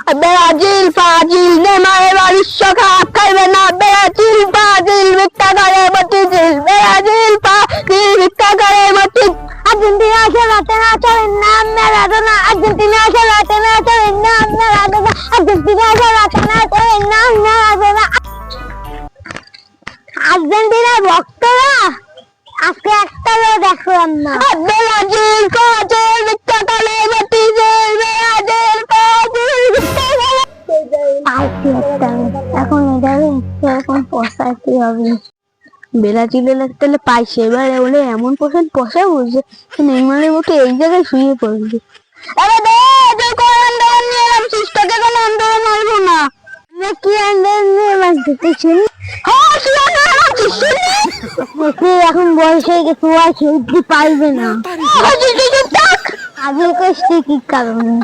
Brazil ফাজিল নেমারের বিশ্বকাপ খাইবে না। ব্রাজিল ফাজিল ভিক্ষা করে মতিঝিল। ব্রাজিল ফাজিল ভিক্ষা করে মতিঝিল। আর্জেন্টিনা খেলাতে না চলেন না ম্যারাডোনা। আর্জেন্টিনা খেলাতে না চলেন না ম্যারাডোনা। আর্জেন্টিনা খেলাতে না চলেন না ম্যারাডোনা। আর্জেন্টিনার ভক্তরা আজকে একটাও দেখলাম না। ব্রাজিল ফাজিল ভিক্ষা করে মতিঝিল। ব্রাজিল ফাজিল ভিক্ষা করে পাইছি একটা। এখন এটাকে এরকম পোষাইতে হবে। ব্রাজিলের তাহলে পাইছে, এবার বলে এমন পোষাবো যে নেইমারের মতো এই জায়গায় শুয়ে পড়বে। আরে দে যে কোন আন্দোলন নিয়ে এলাম, সুস্থকে কোনো আন্দোলন মারবো না। আমি কি আন্দোলন নিয়ে মারতেছি? হ্যাঁ এখন বয়স হয়ে গেছে, ও আর খেলতে পারবে না। আগে কষ্ট কি কারণে